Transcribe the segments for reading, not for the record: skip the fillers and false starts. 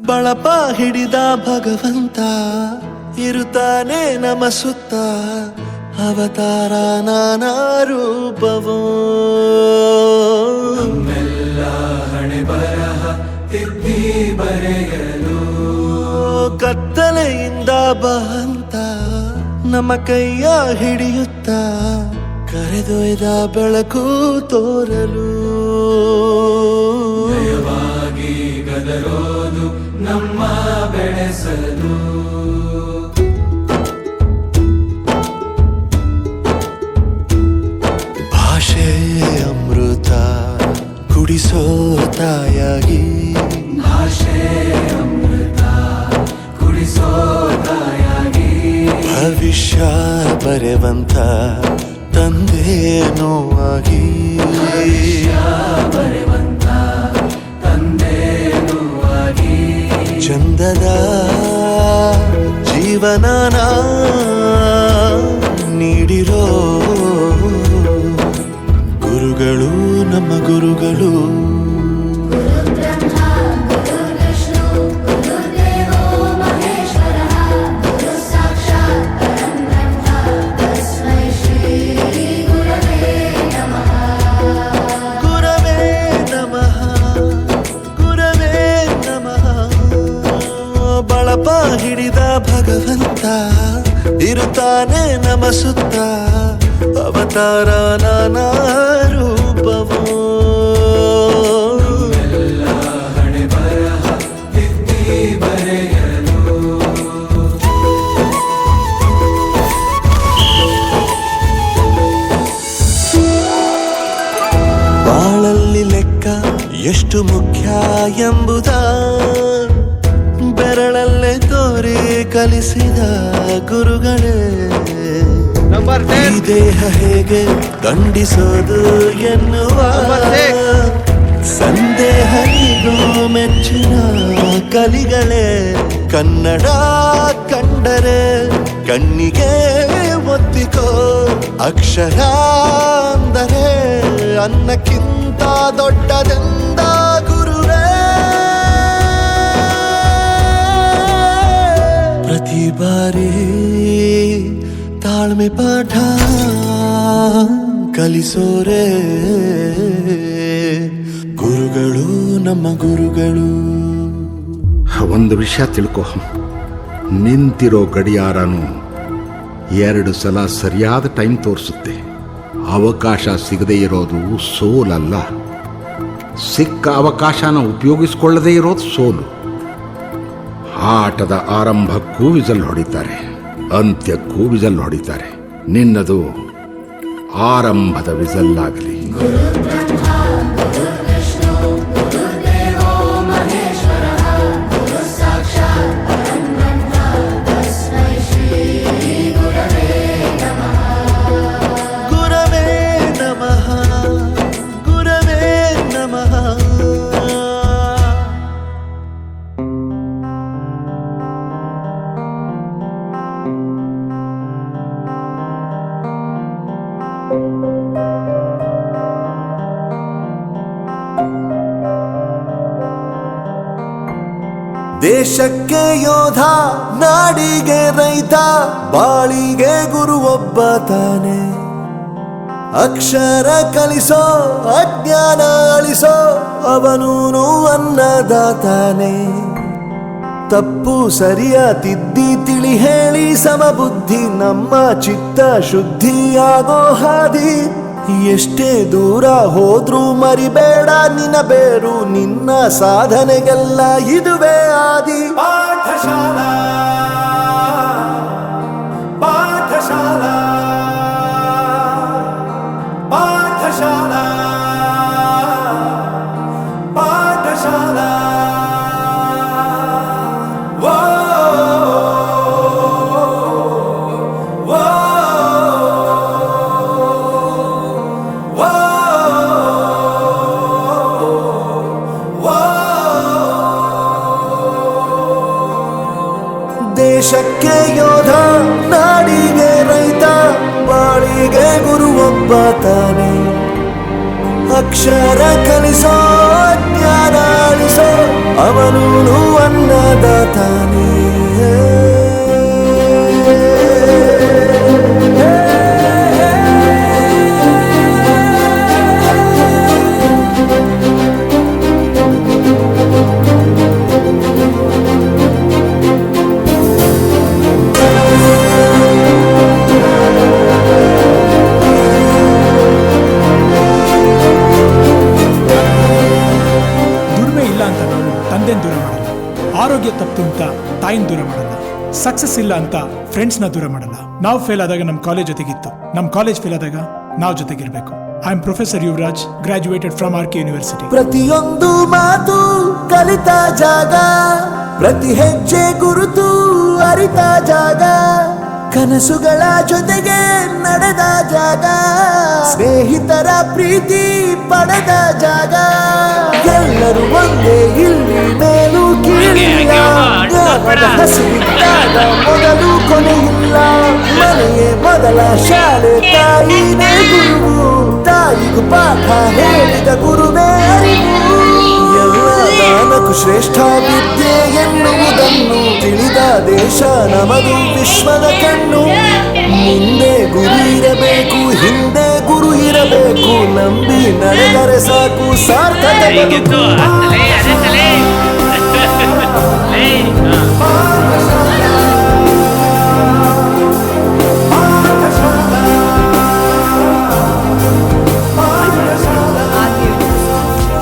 ಬಳಪ ಹಿಡಿದ ಭಗವಂತ ಇರುತ್ತಾನೆ ನಮ ಸುತ್ತ ಅವತಾರ ನಾನಾ ರೂಪವೋ ನಮ್ಮೆಲ್ಲ ಹಣೆ ಬರಹ ತಿದ್ದಿ ಬರೆಯಲು ಕತ್ತಲೆಯಿಂದ ಬಂತ ನಮ್ಮ ಕೈಯ ಹಿಡಿಯುತ್ತ ಕರೆದೊಯ್ದ ಬೆಳಕು ತೋರಲು ಭಯವಾಗಿ ಗದರೋದು ನಮ್ಮ ಬೆಳೆಸಲು ಭಾಷೆ ಅಮೃತ ಕುಡಿಸೋ ತಾಯಾಗಿ ಭಾಷೆ ಅಮೃತ ಕುಡಿಸೋ ತಾಯಾಗಿ ಭವಿಷ್ಯ ಬರೆವಂತ ತಂದೇನೋ ಆಗಿ ಬರೆವಂತ ತಂದೇನೂ ಆಗಿ ಚಂದದ ಜೀವನನ ನೀಡಿರೋ ಗುರುಗಳು ನಮ್ಮ ಗುರುಗಳು ಗುರವೇ ನಮಃ ಗುರವೇ ನಮಃ ಬಳಪ ಹಿಡಿದ ಭಗವಂತ ಇರುತ್ತಾನೆ ನಮ ಸುತ್ತ ಅವತಾರ ನಾನಾ ರೂಪವೋ ಎಲ್ಲ ಹಣೆ ಬರಹ ತಿದ್ದಿ ಬರೆಯಲು ಬಾಳಲ್ಲಿ ಲೆಕ್ಕ ಎಷ್ಟು ಮುಖ್ಯ ಎಂಬುದ ಬೆರಳಲ್ಲೇ ತೋರಿ ಕಲಿಸಿದ ಗುರುಗಳೇ ಈ ದೇಹ ಹೇಗೆ ದಂಡಿಸೋದು ಎನ್ನುವ ಸಂದೇಹನಿಗೂ ಮೆಚ್ಚಿನ ಕಲಿಗಳೇ ಕನ್ನಡ ಕಂಡರೆ ಕಣ್ಣಿಗೆ ಒತ್ತಿಕೋ ಅಕ್ಷರ ಅಂದರೆ ಅನ್ನಕ್ಕಿಂತ ದೊಡ್ಡದೆಂದ ಗುರುವೇ ಪ್ರತಿ ಬಾರಿ ತಾಳ್ಮೆ ಪಾಠ ಕಲಿಸೋರೆ ಗುರುಗಳು ನಮ್ಮ ಗುರುಗಳು. ಒಂದು ವಿಷಯ ತಿಳ್ಕೊ, ನಿಂತಿರೋ ಗಡಿಯಾರನು 2 ಸಲ ಸರಿಯಾದ ಟೈಮ್ ತೋರಿಸುತ್ತೆ. ಅವಕಾಶ ಸಿಗದೇ ಇರೋದು ಸೋಲಲ್ಲ, ಸಿಕ್ಕ ಅವಕಾಶನ ಉಪಯೋಗಿಸ್ಕೊಳ್ಳದೇ ಇರೋದು ಸೋಲು. ಆಟದ ಆರಂಭಕ್ಕೂ ವಿಸಲ್ ಹೊಡಿತಾರೆ, ಅಂತ್ಯಕ್ಕೂ ವಿಸಲ್ ಹೊಡಿತಾರೆ. ನಿನ್ನದು ಆರಂಭದ ವಿಸಲ್ಲಾಗಲಿ. ಗುರವೇ ನಮಃ ಗುರವೇ ನಮಃ. ದೇಶಕ್ಕೆ ಯೋಧ, ನಾಡಿಗೆ ರೈತ, ಬಾಳಿಗೆ ಗುರು ಒಬ್ಬ ತಾನೆ. ಅಕ್ಷರ ಕಲಿಸೋ, ಅಜ್ಞಾನ ಅಳಿಸೋ, ಅವನೂನು ಅನ್ನದಾತಾನೆ. ತಪ್ಪು ಸರಿಯ ತಿದ್ದಿ ತಿಳಿ ಹೇಳಿ ಸಮಬುದ್ಧಿ ನಮ್ಮ ಚಿತ್ತ ಶುದ್ಧಿಯಾಗೋ ಹಾದಿ. ಎಷ್ಟೇ ದೂರ ಹೋದ್ರೂ ಮರಿಬೇಡ ನಿನ್ನ ಬೇರು, ನಿನ್ನ ಸಾಧನೆಗೆಲ್ಲ ಇದುವೇ ಆದಿ. ಪಾಠಶಾಲಾ ಪಾಠಶಾಲಾ ಪಾಠಶಾಲಾ ಪಾಠಶಾಲಾ. ದೇಶಕ್ಕೆ ಯೋಧ, ನಾಡಿಗೆ ರೈತ, ಬಾಳಿಗೆ ಗುರು ಒಬ್ಬ ತಾನೆ. ಅಕ್ಷರ ಕಲಿಸೋ, ಜ್ಞಾನ ಅಳಿಸೋ, ಉಣಿಸೋ ಅವನೂನು ಅನ್ನದಾತಾನೇ. ದೂರ ಮಾಡಲ್ಲ, ಆರೋಗ್ಯ ತಪ್ಪು ಅಂತ ತಾಯಿನ ದೂರ ಮಾಡಲ್ಲ, ಸಕ್ಸಸ್ ಇಲ್ಲ ಅಂತ ಫ್ರೆಂಡ್ಸ್ನ ದೂರ ಮಾಡಲ್ಲ. ನಾವು ಫೇಲ್ ಆದಾಗ ನಮ್ಮ ಕಾಲೇಜ್ ಜೊತೆಗಿತ್ತು, ನಮ್ಮ ಕಾಲೇಜ್ ಫೇಲ್ ಆದಾಗ ನಾವು ಜೊತೆಗಿರ್ಬೇಕು. I am professor Yuvraj, graduated from RK university. ಪ್ರತಿಯೊಂದು ಮಾತು ಕಲಿತ ಜಾಗ, ಪ್ರತಿ ಹೆಜ್ಜೆ ಗುರುತು ಅರಿತ ಜಾಗ, ಕನಸುಗಳ ಜೊತೆಗೆ ನಡೆದ ಜಾಗ, ಸ್ನೇಹಿತರ ಪ್ರೀತಿ ಪಡೆದ ಜಾಗ. ಎಲ್ಲರೂ ಒಂದೇ ಇಲ್ಲಿ ಮೇಲೂ ಕೀಳಿಲ್ಲ, ಹಸಿವಿದ್ದಾಗ ಮೊದಲು ಕೊನೆಯಿಲ್ಲ. ಮನೆಯೇ ಮೊದಲ ಶಾಲೆ, ತಾಯಿನೇ ಗುರುವು, ತಾಯಿಗೂ ಪಾಠ ಹೇಳಿದ ಗುರುವೇ ಅರಿವು. ಎಲ್ಲ ಜ್ಞಾನಕ್ಕೂ ಶ್ರೇಷ್ಠ ವಿದ್ಯೆ ಎನ್ನುವುದನ್ನು ತಿಳಿದ ದೇಶ ನಮದು ವಿಶ್ವದ ಕಣ್ಣು. ಮುಂದೆ ಗುರು ಇರಬೇಕು, ಹಿಂದೆ ಗುರು ಇರಬೇಕು, ನಂಬಿ ನಡೆದರೆ ಸಾಕು ಸಾರ್ಥಕ ಬದುಕು.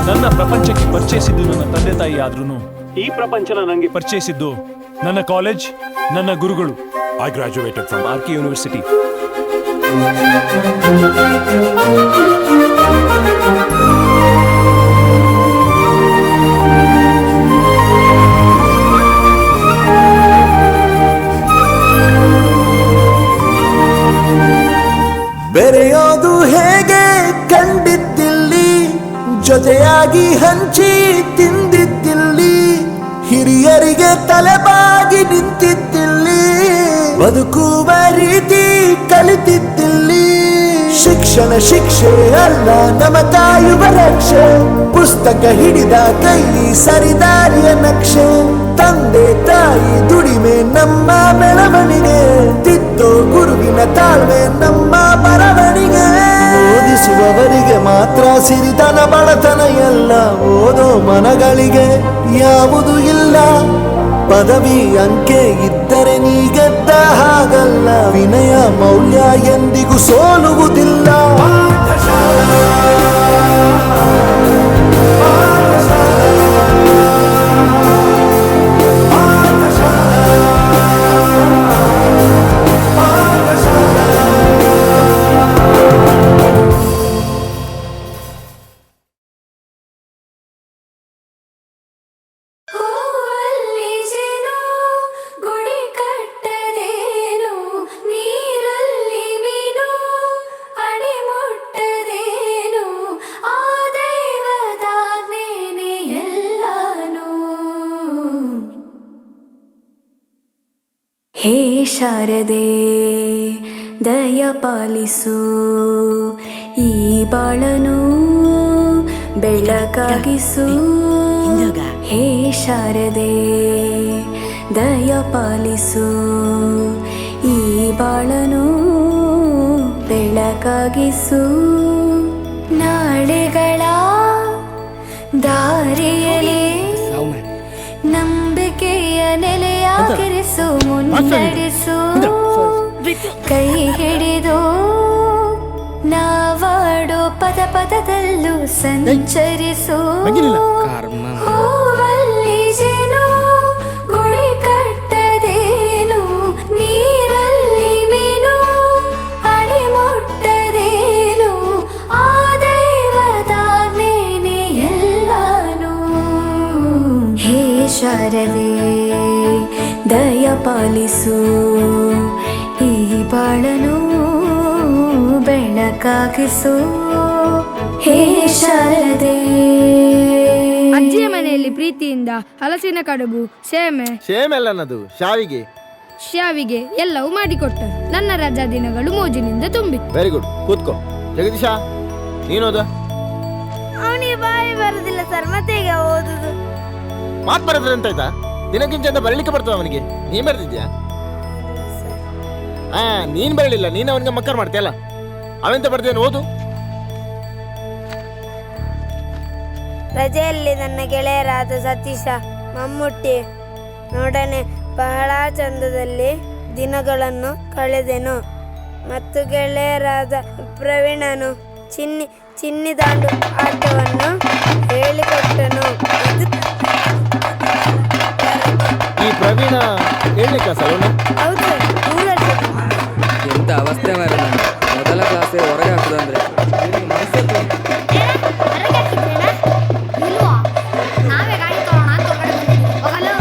ನನ್ನ ಪ್ರಪಂಚಕ್ಕೆ ಪರಿಚಯಿಸಿದ್ದು ನನ್ನ ತಂದೆ ತಾಯಿ ಆದ್ರೂ ಈ ಪ್ರಪಂಚನ ನನಗೆ ಪರಿಚಯಿಸಿದ್ದು ನನ್ನ ಕಾಲೇಜ್, ನನ್ನ ಗುರುಗಳು. I graduated from RK university. ಬೆರೆಯೋದು ಹೇಗೆ ಕಂಡಿದ್ದಿಲ್ಲಿ, ಜೊತೆಯಾಗಿ ಹಂಚಿ ತಿಂದಿದ್ದಿಲ್ಲಿ, ಹಿರಿಯರಿಗೆ ತಲೆಬಾಗಿ ನಿಂತಿದ್ದಿಲ್ಲಿ, ಬದುಕುವ ರೀತಿ ಕಲಿತಿದ್ದಿಲ್ಲಿ. ಶಿಕ್ಷಣ ಶಿಕ್ಷೆ ಅಲ್ಲ ನಮ ಕಾಯುವ ರಕ್ಷೆ, ಪುಸ್ತಕ ಹಿಡಿದ ಕೈ ಸರಿದಾರಿಯ ನಕ್ಷೆ. ತಂದೆ ತಾಯಿ ದುಡಿಮೆ ನಮ್ಮ ಬೆಳವಣಿಗೆ, ತಿದ್ದೋ ಗುರುವಿನ ತಾಳ್ಮೆ ನಮ್ಮ ಬರವಣಿಗೆ. ಓದಿಸುವವರಿಗೆ ಮಾತ್ರ ಸಿರಿತನ ಬಡತನ ಎಲ್ಲ, ಓದೋ ಮನಗಳಿಗೆ ಯಾವುದು ಇಲ್ಲ. ಪದವಿ ಅಂಕೆ ಇದ್ದರೆ ನೀ ಗೆದ್ದ ಹಾಗಲ್ಲ, ವಿನಯ ಮೌಲ್ಯ ಎಂದಿಗೂ ಸೋಲುವುದಿಲ್ಲ. ಹೇ ಶಾರದೆ ದಯ ಪಾಲಿಸು, ಈ ಬಾಳನು ಬೆಳಕಾಗಿಸು. ಹೇ ಶಾರದೆ ದಯ ಪಾಲಿಸು, ಈ ಬಾಳನು ಬೆಳಕಾಗಿಸು. ನಾಳೆಗಳ ದಾರಿಯಲ್ಲಿ ನಂಬಿಕೆಯ ನೆಲೆಯಾಗಿರಿಸು, ಮುನ್ನಡೆಸು. ಕೈ ಹಿಡಿದು ನಾವಾಡೋ ಪದ ಪದದಲ್ಲೂ ಸಂಚರಿಸು. ಹೂವಲ್ಲಿ ಜೇನು ಗುಡಿ ಕಟ್ಟದೇನು, ನೀರಲ್ಲಿ ಮೀನು ಅಡಿ ಮುಟ್ಟದೇನು, ಆ ದೈವದಾಜ್ಞೆನೇ ಎಲ್ಲಾನು. ಹೇ ಶಾರದೆ ದಯ ಪಾಲಿಸು, ಈ ಬಾಳನು ಬೆಳಕಾಗಿಸು. ಹೇ ಶಾರದೆ. ಅಜ್ಜಿಯ ಮನೆಯಲ್ಲಿ ಪ್ರೀತಿಯಿಂದ ಹಲಸಿನ ಕಡುಬು, ಸೇಮೆ ನನ್ನದು ಶಾವಿಗೆ ಎಲ್ಲವೂ ಮಾಡಿಕೊಟ್ಟರು. ನನ್ನ ರಜಾ ದಿನಗಳು ಮೋಜಿನಿಂದ ತುಂಬಿತ್ತು. ವೆರಿ ಗುಡ್, ಕೂತ್ಕೋ. ಜಗದೀಶ, ನೀನೋದ? ಅವನಿಗೆ ಬಾಯಿ ಬರುದಿಲ್ಲ ಸರ್, ಮತ್ತೆ ಈಗ ಓದುದು. ಮಾತು ಬರೋದ್ರೆ ಅಂತ ಆಯ್ತಾ? ದಿನಕ್ಕಿಂತ ಬರಲಿಕ್ಕೆ ಬರ್ತದ ಅವನಿಗೆ? ನೀನ್ ಬರ್ತಿದ್ಯಾ? ನೀನ್ ಬರಲಿಲ್ಲ, ನೀನು ಅವನಿಗೆ ಮಕ್ಕಳು ಮಾಡ್ತೀಯಲ್ಲ, ಅವೆಂತ ಬರ್ದೇನು? ಓದು. ರಜೆಯಲ್ಲಿ ನನ್ನ ಗೆಳೆಯರಾದ ಸತೀಶ, ಮಮ್ಮುಟ್ಟಿ ನೋಡನೆ ಬಹಳ ಚಂದದಲ್ಲಿ ದಿನಗಳನ್ನು ಕಳೆದೆನು. ಮತ್ತು ಗೆಳೆಯರಾದ ಪ್ರವೀಣನು ಚಿನ್ನಿದಾಂಡು ಆಟವನ್ನು ಹೇಳಿಕೊಟ್ಟನು. ಈ ಪ್ರವೀಣ ಏಳನೇ ಕ್ಲಾಸ್ ಅವನು? ಹೌದು, ಎಂತ ಅವಸ್ಥೆ ಮಾರ, ಮೊದಲ ಕ್ಲಾಸೇ ಹೊರಗೆ ಹಾಕುದಂದ್ರೆ ನಾವೇ ಗಾಡಿ ತಗೋಣ ಅಂತ ಹೋಗಲು.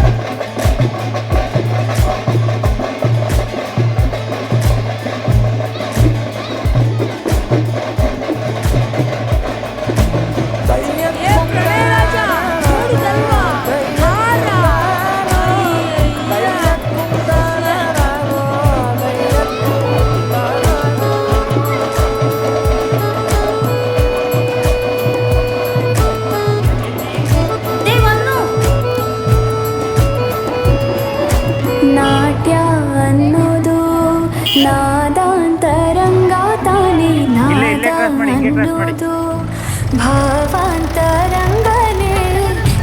ನಾಟ್ಯ ಅನ್ನೋದು ನಾದಾಂತರಂಗ ತಾನೇ, ನಾದ ಅನ್ನೋದು ಭಾವಾಂತರಂಗನೇ,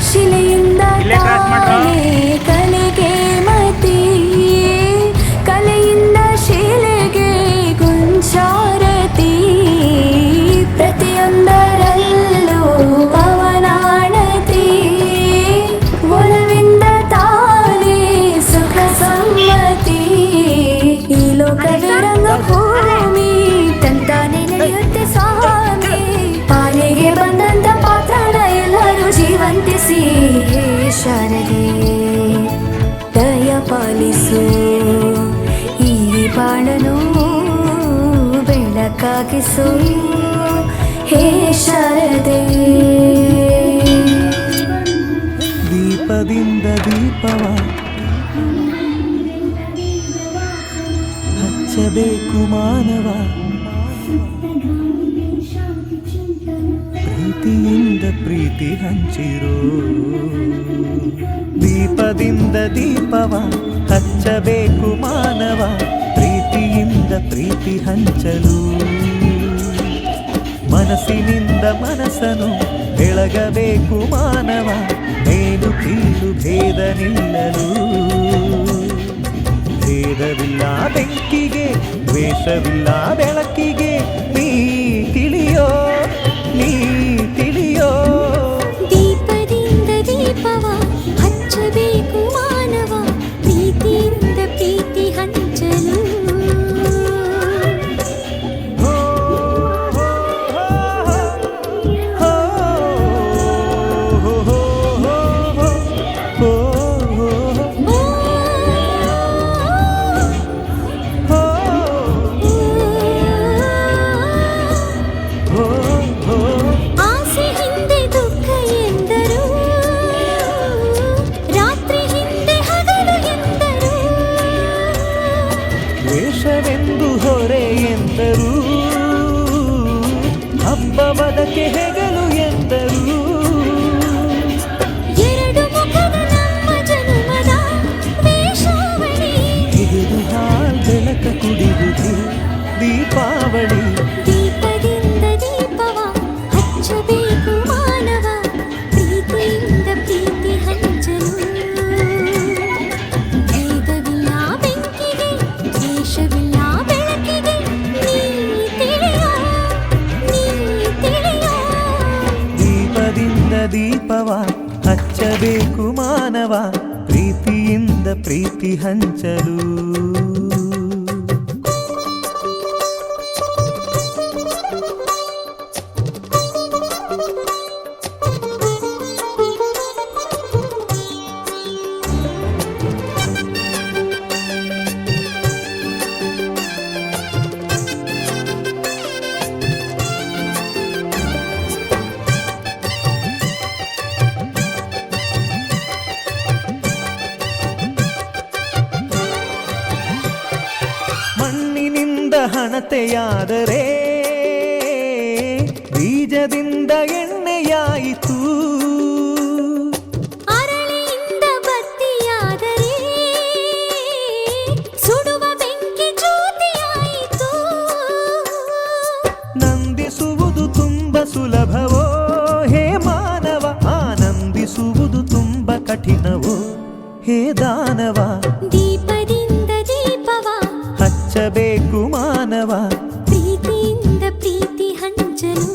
ಶಿಲೆಯಿಂದ ತಾನೇ ಕಲೆಗೆ ಮತಿ, ಕಲೆಯಿಂದ ಶಿಲೆಗೆ ಗುಂಚಾರತಿ, ಪ್ರತಿಯೊಂದರಲ್ಲೂ ಪವನಾಣತಿ, ಒಲವಿಂದ ತಾನೇ ಸುಖ ಸಮ್ಮತಿ, ಈ ಲೋಕವೇ ರಂಗಭೂಮಿ ತಂತಾನೆ ನಡೆಯುತ್ತೆ ಸ್ವಾಮಿ, ಪಾಲಿಗೆ ಬಂದಂತ ಪಾತ್ರನ ಎಲ್ಲರೂ ಜೀವಂತಿಸಿ, ಹೇ ಶಾರದೆ ದಯ ಪಾಲಿಸು, ಈ ಬಾಳನು ಬೆಳಕಾಗಿಸು, ಹೇ ಶಾರದೆ. ದೀಪದಿಂದ ದೀಪವ ಹಚ್ಚಬೇಕು ಮಾನವ, ಪ್ರೀತಿಯಿಂದ ಪ್ರೀತಿ ಹಂಚಿರೋ. ದೀಪದಿಂದ ದೀಪವ ಹಚ್ಚಬೇಕು ಮಾನವ, ಪ್ರೀತಿಯಿಂದ ಪ್ರೀತಿ ಹಂಚಲು, ಮನಸ್ಸಿನಿಂದ ಮನಸ್ಸನು ಬೆಳಗಬೇಕು ಮಾನವ, ಮೇಲು ಕೀಳು ಭೇದ ನಿಲ್ಲಲು, ಭೇದವಿಲ್ಲ ಬೆಂಕಿಗೆ ದ್ವೇಷವಿಲ್ಲ ಬೆಳಕಿಗೆ, ನೀ ತಿಳಿಯೋ ನೀ ತಿಳಿಯೋ. ದೀಪದಿಂದ ದೀಪವ ಹಚ್ಚಬೇಕು ಮಾನವ, ಪ್ರೀತಿಯಿಂದ ಪ್ರೀತಿ ಹಂಚಲು, ಆಸೆ ಹಿಂದೆ ದುಃಖ ಎಂದರು, ರಾತ್ರಿ ಹಿಂದೆ ಹಗಲು ಎಂದರು, ದ್ವೇಷವೆಂದು ಹೊರೆ ಎಂದರು, ಹಬ್ಬವದಕ್ಕೆ ಹೆಗಲು ಎಂದರು. ಎರಡು ಮುಖದ ನಮ್ಮ ಜನುಮದ ವೇಷಾವಳಿ, ಹಿಡಿದು ಹಾಲ್ ಬೆಳಕ ಕುಡಿಯುವುದು ದೀಪಾವಳಿ. ದೀಪದಿಂದ ದೀಪವ ಹಚ್ಚಬೇಕು ಮಾನವ, ಪ್ರೀತಿಯಿಂದ ಪ್ರೀತಿ ಹಂಚಲು, ಭೇದವಿಲ್ಲ ಬೆಂಕಿಗೆ ದ್ವೇಷವಿಲ್ಲ ಬೆಳಕಿಗೆ, ನೀ ತಿಳಿಯೋ ನೀ ತಿಳಿಯೋ. ದೀಪದಿಂದ ದೀಪವ ಹಚ್ಚಬೇಕು ಮಾನವ, ಪ್ರೀತಿಯಿಂದ ಪ್ರೀತಿ ಹಂಚಲು. ಮಣ್ಣಿನಿಂದ ಹಣತೆಯಾದರೆ ಬೀಜದಿಂದ ಎಣ್ಣೆಯಾಯಿತು, ಅರಳಿಯಿಂದ ಕಠಿಣವೋ ಹೇ ದಾನವ, ದೀಪದಿಂದ ದೀಪವ ಹಚ್ಚಬೇಕು ಮಾನವ, ಪ್ರೀತಿಯಿಂದ ಪ್ರೀತಿ ಹಂಚಲು.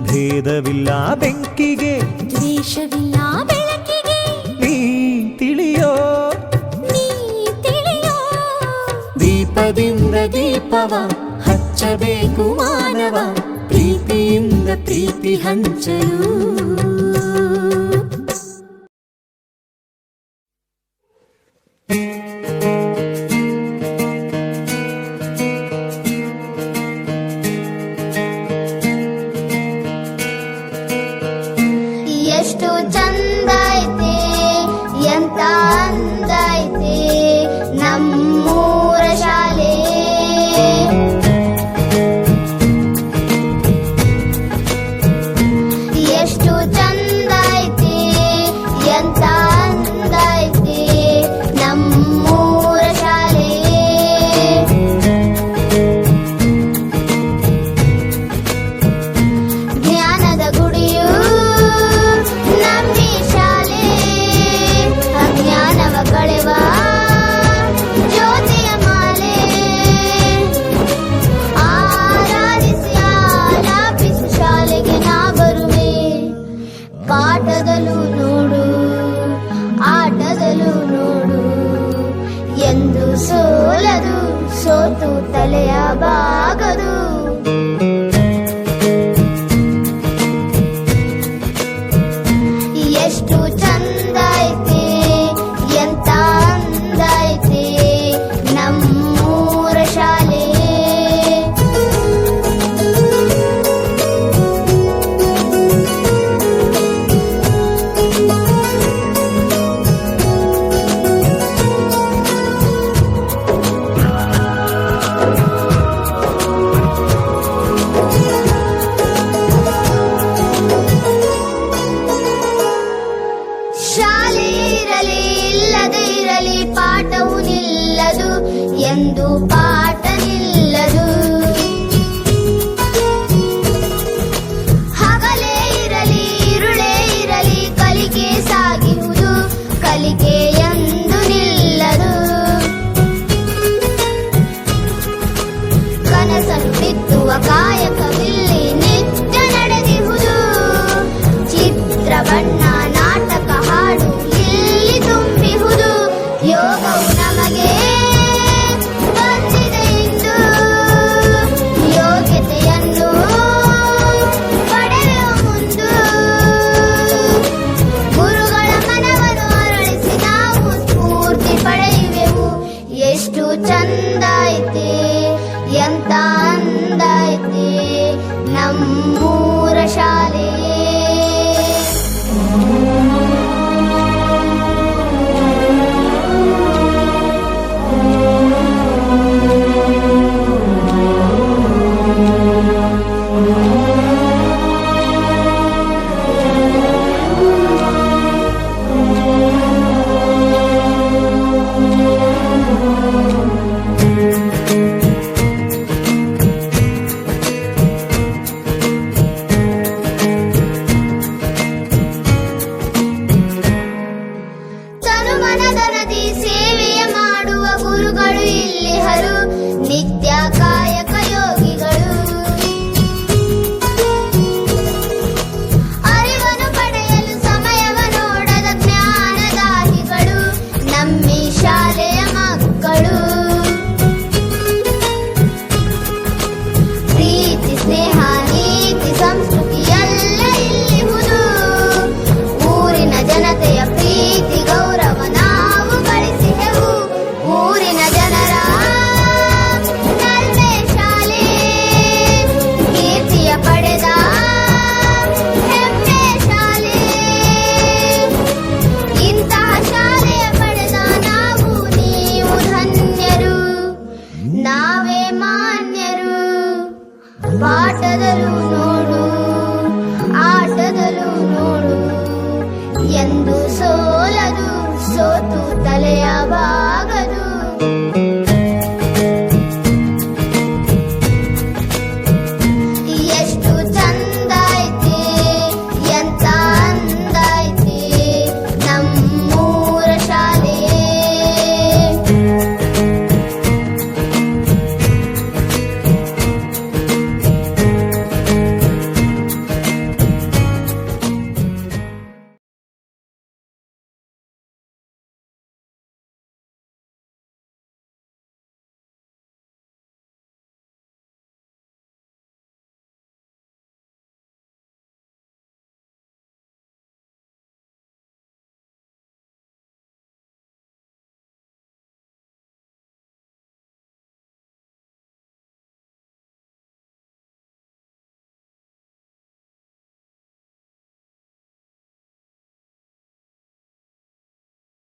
ಭೇದವಿಲ್ಲ ಬೆಂಕಿಗೆ, ದ್ವೇಷವಿಲ್ಲ ಬೆಳಕಿಗೆ, ನೀ ತಿಳಿಯೋ ನೀ ತಿಳಿಯೋ. ದೀಪದಿಂದ ದೀಪವ ಹಚ್ಚಬೇಕು ಮಾನವ, ಪ್ರೀತಿಯಿಂದ ಪ್ರೀತಿ ಹಂಚಲು. ಎಷ್ಟು ಚಂದ ಐತೆ ಎಂತ ಅಂದ ಐತೆ ನಮ್ಮೂರ ಶಾಲೆ. ಎಷ್ಟು ಚಂದ ಐತೆ ಎಂತ ಅಂದ ಐತೆ ನಮ್ಮೂರ ಶಾಲೆ. ಜ್ಞಾನದ ಗುಡಿಯು ನಮ್ಮಿ ಶಾಲೆ, ಅಜ್ಞಾನವ ಕಳೆವ ಜ್ಯೋತಿಯ ಮಾಲೆ. ಆರಾಧಿಸಿ ಆಲಾಪಿಸಿ ಶಾಲೆಗೆ ನಾ ಬರುವೆ, ಪಾಠದಲ್ಲೂ ನೋಡು ಆಟದಲ್ಲೂ ನೋಡು, ಎಂದು ಸೋಲದು ಸೋತು ತಲೆಯ ಬಾಗದು. ಎಷ್ಟು ಚಂದ ಐತೆ ಎಂತ ಅಂದ ಐತೆ ನಮ್ಮೂರ ಶಾಲೆ. ಶಾಲೆ ಇರಲಿ ಇಲ್ಲದೆ ಇರಲಿ ಪಾಠವು ನಿಲ್ಲದು, ಎಂದು ಪಾಠ ನಿಲ್ಲದು. ಹಗಲೇ ಇರಲಿ ಇರುಳೇ ಇರಲಿ ಕಲಿಕೆ ಸಾಗಿರುವುದು, ಕಲಿಕೆ ಎಂದು ನಿಲ್ಲದು. ಕನಸನ್ನು ಬಿತ್ತುವ ಕಾಯಕವಿಲ್ಲಿ ನಿತ್ಯ ನಡೆದಿರುವುದು, ಚಿತ್ರ ಬಣ್ಣ ನಾಟಕ ಹಾಡು ಇಲ್ಲಿ ತುಂಬಿಹುದು. ಯೋಗವು ನಮಗೆ ಬಂದಿದೆ ಇಂದು, ಯೋಗ್ಯತೆಯನ್ನು ಪಡೆಯುವ ಮುಂದು. ಗುರುಗಳ ಮನವನ್ನು ಅರಳಿಸಿ ನಾವು ಸ್ಫೂರ್ತಿ ಪಡೆಯುವೆವು. ಎಷ್ಟು ಚಂದ ಐತೆ ಎಂತ ಅಂದ ಐತೆ ನಮ್ಮೂರ ಶಾಲೆ. ತನುಮನದನದಿ ಸೇವೆಯ ಮಾಡುವ ಗುರುಗಳು ಇಲ್ಲಿ ಹರು, ನಿತ್ಯ ಕಾಯಕ ಯೋಗಿಗಳು. ಅರಿವನ್ನು ಪಡೆಯಲು ಸಮಯವ ನೋಡದ ಜ್ಞಾನದಾಹಿಗಳು ನಮ್ಮಿ ಶಾಲೆಯ ಮಕ್ಕಳು. ಪ್ರೀತಿ ಸ್ನೇಹ ನೀತಿ ಸಂಸ್ಕೃತಿ ಎಲ್ಲ ಇಲ್ಲಿಹುದು, ಊರಿನ ಜನತೆಯ ಪ್ರೀತಿ ಗೌರವ ನಾವು ಗಳಿಸಿದೆವು. ಊರಿನ ಜನರ ನಲ್ಮೆ ಶಾಲೆ, ಕೀರ್ತಿಯ ಪಡೆದ ಹೆಮ್ಮೆ ಶಾಲೆ. ಇಂತಹ ಶಾಲೆಯ ಪಡೆದ ನಾವು ನೀವು ಧನ್ಯರು, ನಾವೇ ಮಾನ್ಯರು. ಪಾಠದಲ್ಲೂ ನೋಡು ಆಟದಲ್ಲೂ ನೋಡು, ಎಂದು ಸೋಲದು ಸೋತು ತಲೆಯ ಬಾಗದು.